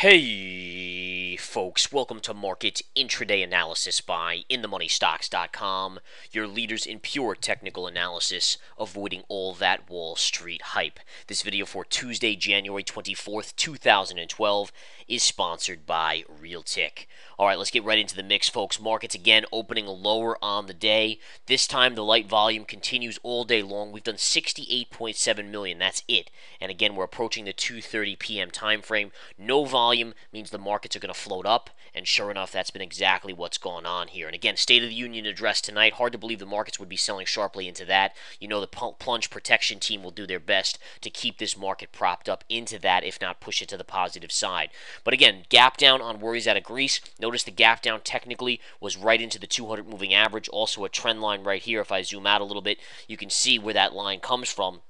Hey folks, welcome to Market Intraday Analysis by InTheMoneyStocks.com, your leaders in pure technical analysis, avoiding all that Wall Street hype. This video for Tuesday, January 24th, 2012 is sponsored by Realtik. Alright, let's get right into the mix, folks. Markets again opening lower on the day. This time the light volume continues all day long. We've done 68.7 million, that's it. And again, we're approaching the 2:30 p.m. time frame. No volume means the markets are going to float up, and sure enough, that's been exactly what's gone on here. And again, State of the Union address tonight. Hard to believe the markets would be selling sharply into that. You know the plunge protection team will do their best to keep this market propped up into that, if not push it to the positive side. But again, gap down on worries out of Greece. Notice the gap down technically was right into the 200 moving average. Also a trend line right here. If I zoom out a little bit, you can see where that line comes from.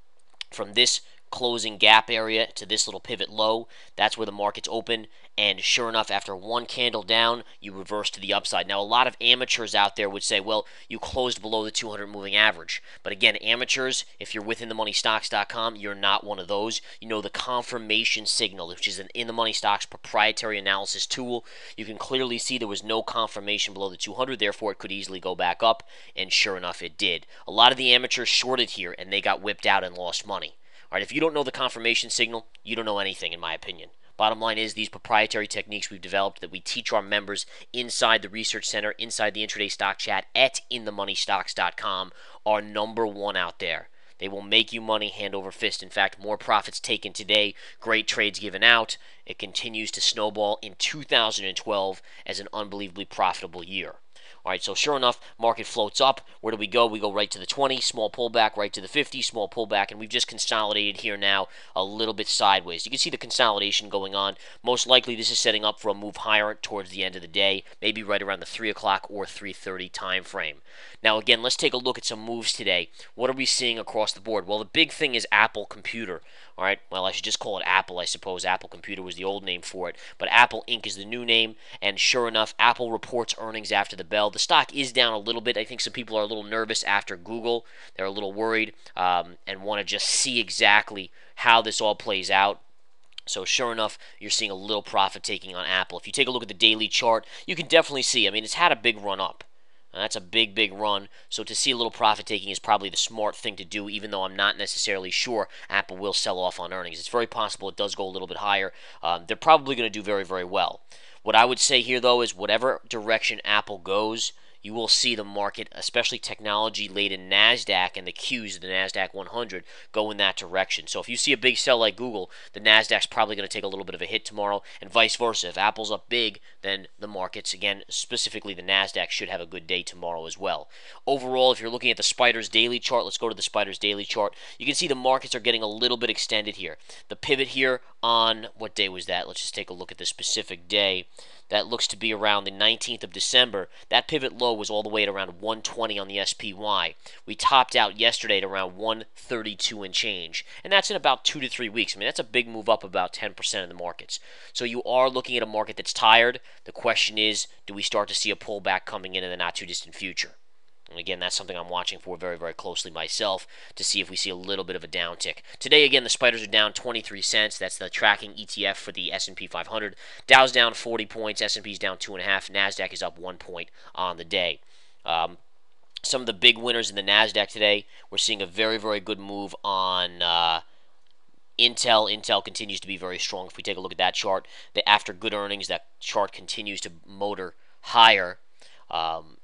From this closing gap area to this little pivot low, that's where the market's open, and sure enough, after one candle down, you reverse to the upside. Now, a lot of amateurs out there would say, well, you closed below the 200 moving average. But again, amateurs, if you're with InTheMoneyStocks.com, you're not one of those. You know the confirmation signal, which is an In The Money Stocks proprietary analysis tool. You can clearly see there was no confirmation below the 200, therefore it could easily go back up, and sure enough, it did. A lot of the amateurs shorted here, and they got whipped out and lost money. All right, if you don't know the confirmation signal, you don't know anything, in my opinion. Bottom line is these proprietary techniques we've developed that we teach our members inside the research center, inside the intraday stock chat at InTheMoneyStocks.com are number one out there. They will make you money hand over fist. In fact, more profits taken today, great trades given out. It continues to snowball in 2012 as an unbelievably profitable year. All right, so sure enough, market floats up. Where do we go? We go right to the 20, small pullback, right to the 50, small pullback, and we've just consolidated here now a little bit sideways. You can see the consolidation going on. Most likely this is setting up for a move higher towards the end of the day, maybe right around the 3 o'clock or 3:30 time frame. Now again, let's take a look at some moves today. What are we seeing across the board? Well, the big thing is Apple Computer. All right, well, I should just call it Apple, I suppose. Apple Computer was the old name for it, but Apple Inc. is the new name, and sure enough, Apple reports earnings after the bell. The stock is down a little bit. I think some people are a little nervous after Google. They're a little worried and want to just see exactly how this all plays out. So sure enough, you're seeing a little profit taking on Apple. If you take a look at the daily chart, you can definitely see, I mean, it's had a big run up. That's a big, big run. So to see a little profit taking is probably the smart thing to do, even though I'm not necessarily sure Apple will sell off on earnings. It's very possible it does go a little bit higher. They're probably going to do very, very well. What I would say here, though, is whatever direction Apple goes, you will see the market, especially technology-laden NASDAQ and the Qs, the NASDAQ 100, go in that direction. So if you see a big sell like Google, the NASDAQ's probably going to take a little bit of a hit tomorrow, and vice versa. If Apple's up big, then the markets, again, specifically the NASDAQ, should have a good day tomorrow as well. Overall, if you're looking at the Spider's daily chart, let's go to the Spider's daily chart. You can see the markets are getting a little bit extended here. The pivot here on, what day was that? Let's just take a look at the specific day. That looks to be around the 19th of December. That pivot low was all the way at around 120 on the SPY. We topped out yesterday at around 132 and change. And that's in about 2 to 3 weeks. I mean, that's a big move up about 10% in the markets. So you are looking at a market that's tired. The question is, do we start to see a pullback coming in the not too distant future? And again, that's something I'm watching for very, very closely myself to see if we see a little bit of a downtick. Today, again, the spiders are down 23 cents. That's the tracking ETF for the S&P 500. Dow's down 40 points. S&P's down 2.5. NASDAQ is up 1 point on the day. Some of the big winners in the NASDAQ today, we're seeing a very, very good move on Intel. Intel continues to be very strong. If we take a look at that chart, after good earnings, that chart continues to motor higher,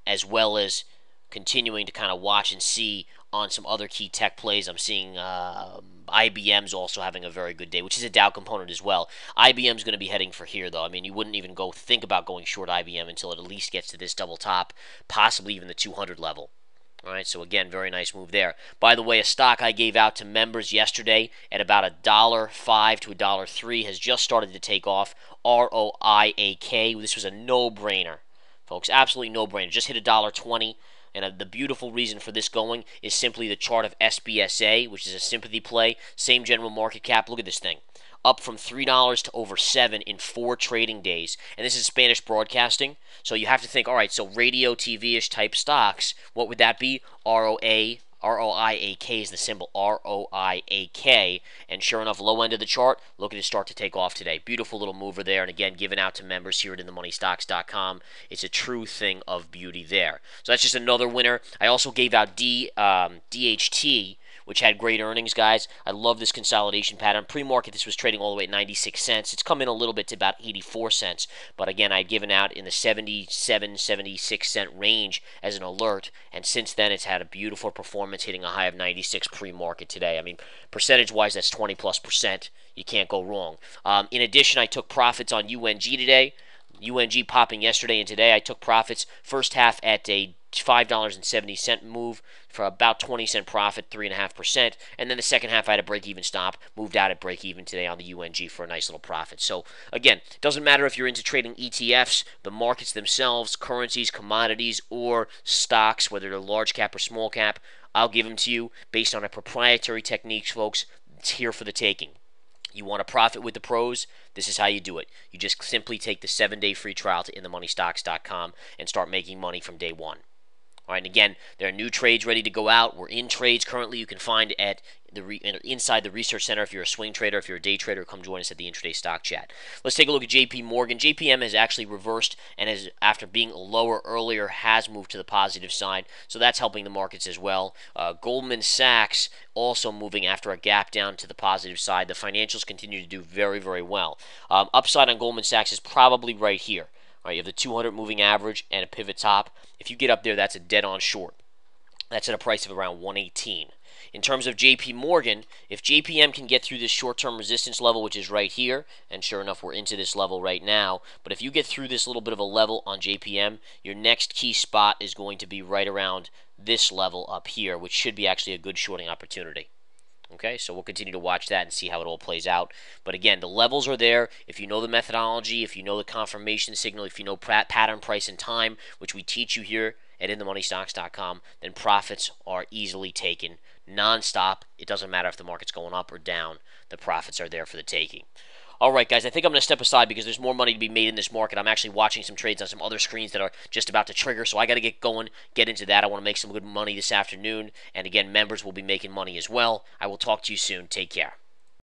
as well as continuing to kind of watch and see on some other key tech plays. I'm seeing IBM's also having a very good day, which is a Dow component as well. IBM's going to be heading for here, though. I mean, you wouldn't even go think about going short IBM until it at least gets to this double top, possibly even the 200 level. All right, so again, very nice move there. By the way, a stock I gave out to members yesterday at about $1.05 to $1.03 has just started to take off. ROIAK. This was a no-brainer, folks. Absolutely no-brainer. Just hit $1.20. And the beautiful reason for this going is simply the chart of SBSA, which is a sympathy play. Same general market cap. Look at this thing. Up from $3 to over $7 in 4 trading days. And this is Spanish broadcasting. So you have to think, all right, so radio, TV-ish type stocks, what would that be? ROA, ROIAK is the symbol, ROIAK. And sure enough, low end of the chart, looking to start to take off today. Beautiful little mover there. And again, given out to members here at InTheMoneyStocks.com. It's a true thing of beauty there. So that's just another winner. I also gave out DHT, which had great earnings, guys. I love this consolidation pattern. Pre-market, this was trading all the way at 96 cents. It's come in a little bit to about 84 cents. But again, I'd given out in the 77, 76 cent range as an alert. And since then, it's had a beautiful performance, hitting a high of 96 pre-market today. I mean, percentage-wise, that's 20+%. You can't go wrong. In addition, I took profits on UNG today. UNG popping yesterday and today. I took profits first half at a $5.70 move for about 20-cent profit, 3.5%. And then the second half, I had a break-even stop, moved out at break-even today on the UNG for a nice little profit. So, again, it doesn't matter if you're into trading ETFs, the markets themselves, currencies, commodities, or stocks, whether they're large cap or small cap. I'll give them to you based on a proprietary techniques, folks. It's here for the taking. You want to profit with the pros? This is how you do it. You just simply take the 7-day free trial to InTheMoneyStocks.com and start making money from day one. All right, and again, there are new trades ready to go out. We're in trades currently. You can find at inside the research center if you're a swing trader, if you're a day trader, come join us at the intraday stock chat. Let's take a look at JP Morgan. JPM has actually reversed and has, after being lower earlier, has moved to the positive side. So that's helping the markets as well. Goldman Sachs also moving after a gap down to the positive side. The financials continue to do very, very well. Upside on Goldman Sachs is probably right here. All right, you have the 200 moving average and a pivot top. If you get up there, that's a dead-on short. That's at a price of around 118. In terms of JP Morgan, if JPM can get through this short-term resistance level, which is right here, and sure enough, we're into this level right now, but if you get through this little bit of a level on JPM, your next key spot is going to be right around this level up here, which should be actually a good shorting opportunity. Okay, so we'll continue to watch that and see how it all plays out. But again, the levels are there. If you know the methodology, if you know the confirmation signal, if you know pattern, price, and time, which we teach you here at InTheMoneyStocks.com, then profits are easily taken non-stop. It doesn't matter if the market's going up or down. The profits are there for the taking. All right, guys, I think I'm going to step aside because there's more money to be made in this market. I'm actually watching some trades on some other screens that are just about to trigger, so I got to get going, get into that. I want to make some good money this afternoon. And again, members will be making money as well. I will talk to you soon. Take care.